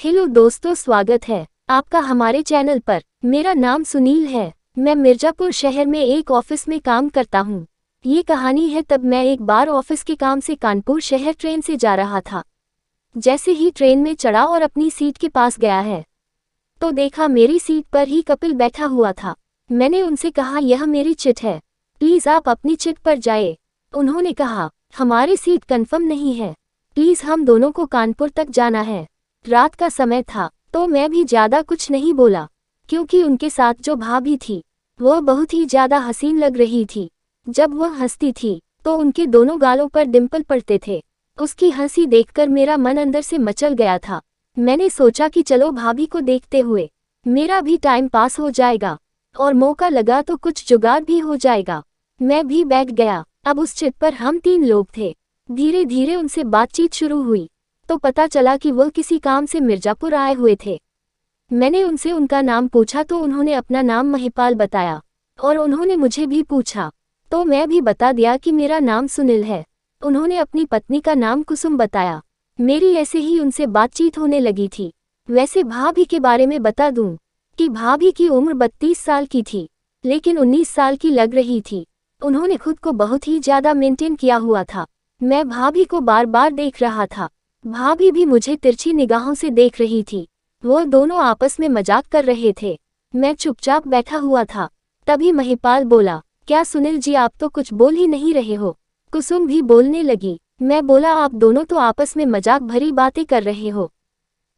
Hello दोस्तों, स्वागत है आपका हमारे चैनल पर। मेरा नाम सुनील है। मैं मिर्जापुर शहर में एक ऑफिस में काम करता हूँ। ये कहानी है तब मैं एक बार ऑफिस के काम से कानपुर शहर ट्रेन से जा रहा था। जैसे ही ट्रेन में चढ़ा और अपनी सीट के पास गया है तो देखा मेरी सीट पर ही कपिल बैठा हुआ था। मैंने उनसे कहा, यह मेरी चिट है, प्लीज़ आप अपनी चिट पर जाए। उन्होंने कहा, हमारी सीट कंफर्म नहीं है, प्लीज़ हम दोनों को कानपुर तक जाना है। रात का समय था तो मैं भी ज़्यादा कुछ नहीं बोला, क्योंकि उनके साथ जो भाभी थी वह बहुत ही ज़्यादा हसीन लग रही थी। जब वह हंसती थी तो उनके दोनों गालों पर डिंपल पड़ते थे। उसकी हंसी देखकर मेरा मन अंदर से मचल गया था। मैंने सोचा कि चलो भाभी को देखते हुए मेरा भी टाइम पास हो जाएगा और मौका लगा तो कुछ जुगाड़ भी हो जाएगा। मैं भी बैठ गया। अब उस चिट पर हम 3 लोग थे। धीरे धीरे उनसे बातचीत शुरू हुई तो पता चला कि वह किसी काम से मिर्जापुर आए हुए थे। मैंने उनसे उनका नाम पूछा तो उन्होंने अपना नाम महिपाल बताया और उन्होंने मुझे भी पूछा तो मैं भी बता दिया कि मेरा नाम सुनील है। उन्होंने अपनी पत्नी का नाम कुसुम बताया। मेरी ऐसे ही उनसे बातचीत होने लगी थी। वैसे भाभी के बारे में बता दूं कि भाभी की उम्र 32 साल की थी, लेकिन 19 साल की लग रही थी। उन्होंने खुद को बहुत ही ज़्यादा मेंटेन किया हुआ था। मैं भाभी को बार बार देख रहा था। भाभी भी मुझे तिरछी निगाहों से देख रही थी। वो दोनों आपस में मजाक कर रहे थे। मैं चुपचाप बैठा हुआ था। तभी महिपाल बोला, क्या सुनील जी, आप तो कुछ बोल ही नहीं रहे हो। कुसुम भी बोलने लगी। मैं बोला, आप दोनों तो आपस में मजाक भरी बातें कर रहे हो।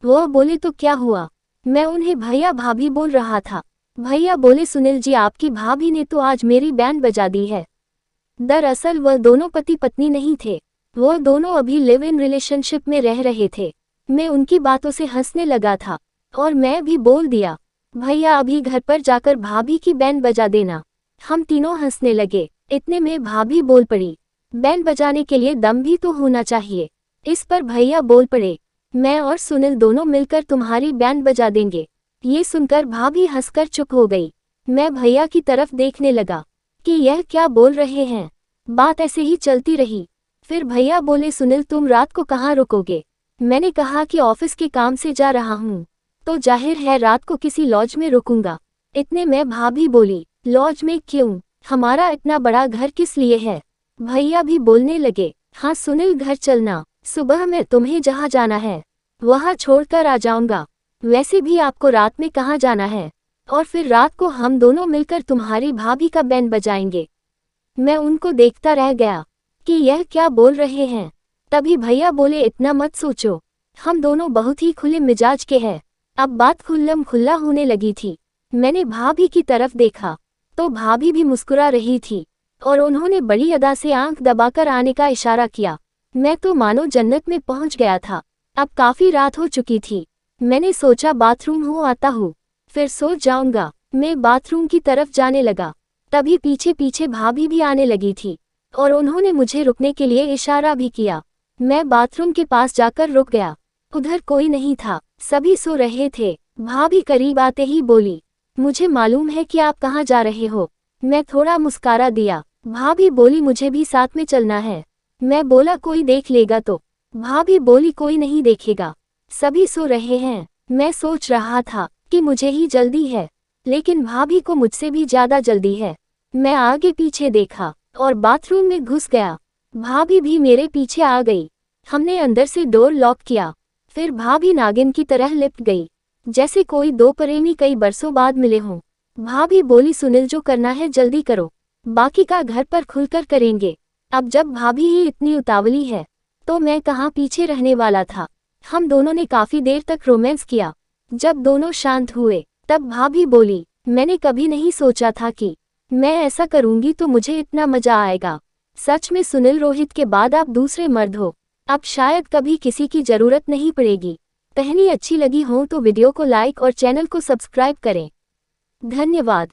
वो बोले, तो क्या हुआ। मैं उन्हें भैया भाभी बोल रहा था। भैया बोले, सुनील जी, आपकी भाभी ने तो आज मेरी बैंड बजा दी है। दरअसल वह दोनों पति पत्नी नहीं थे, वो दोनों अभी लिव इन रिलेशनशिप में रह रहे थे। मैं उनकी बातों से हंसने लगा था और मैं भी बोल दिया, भैया अभी घर पर जाकर भाभी की बैंड बजा देना। हम तीनों हंसने लगे। इतने में भाभी बोल पड़ी, बैंड बजाने के लिए दम भी तो होना चाहिए। इस पर भैया बोल पड़े, मैं और सुनील दोनों मिलकर तुम्हारी बैंड बजा देंगे। ये सुनकर भाभी हंसकर चुप हो गई। मैं भैया की तरफ देखने लगा कि यह क्या बोल रहे हैं। बात ऐसे ही चलती रही। फिर भैया बोले, सुनील तुम रात को कहाँ रुकोगे। मैंने कहा कि ऑफिस के काम से जा रहा हूँ तो जाहिर है रात को किसी लॉज में रुकूंगा। इतने में भाभी बोली, लॉज में क्यों, हमारा इतना बड़ा घर किस लिए है। भैया भी बोलने लगे, हाँ सुनील घर चलना, सुबह में तुम्हें जहाँ जाना है वहाँ छोड़कर आ जाऊंगा। वैसे भी आपको रात में कहाँ जाना है, और फिर रात को हम दोनों मिलकर तुम्हारी भाभी का बैंड बजाएंगे। मैं उनको देखता रह गया कि यह क्या बोल रहे हैं। तभी भैया बोले, इतना मत सोचो, हम दोनों बहुत ही खुले मिजाज के हैं। अब बात खुल्लम खुल्ला होने लगी थी। मैंने भाभी की तरफ देखा तो भाभी भी मुस्कुरा रही थी और उन्होंने बड़ी अदा से आंख दबाकर आने का इशारा किया। मैं तो मानो जन्नत में पहुंच गया था। अब काफी रात हो चुकी थी। मैंने सोचा बाथरूम हो आता हूँ, फिर सो जाऊंगा। मैं बाथरूम की तरफ जाने लगा। तभी पीछे पीछे भाभी भी आने लगी थी और उन्होंने मुझे रुकने के लिए इशारा भी किया। मैं बाथरूम के पास जाकर रुक गया। उधर कोई नहीं था, सभी सो रहे थे। भाभी करीब आते ही बोली, मुझे मालूम है कि आप कहाँ जा रहे हो। मैं थोड़ा मुस्कारा दिया। भाभी बोली, मुझे भी साथ में चलना है। मैं बोला, कोई देख लेगा तो। भाभी बोली, कोई नहीं देखेगा, सभी सो रहे हैं। मैं सोच रहा था कि मुझे ही जल्दी है, लेकिन भाभी को मुझसे भी ज्यादा जल्दी है। मैं आगे पीछे देखा और बाथरूम में घुस गया। भाभी भी मेरे पीछे आ गई। हमने अंदर से डोर लॉक किया। फिर भाभी नागिन की तरह लिपट गई, जैसे कोई दो प्रेमी कई बरसों बाद मिले हों। भाभी बोली, सुनील जो करना है जल्दी करो, बाकी का घर पर खुलकर करेंगे। अब जब भाभी ही इतनी उतावली है तो मैं कहाँ पीछे रहने वाला था। हम दोनों ने काफी देर तक रोमांस किया। जब दोनों शांत हुए तब भाभी बोली, मैंने कभी नहीं सोचा था कि मैं ऐसा करूंगी तो मुझे इतना मजा आएगा। सच में सुनील, रोहित के बाद आप दूसरे मर्द हो। अब शायद कभी किसी की जरूरत नहीं पड़ेगी। कहानी अच्छी लगी हो तो वीडियो को लाइक और चैनल को सब्सक्राइब करें। धन्यवाद।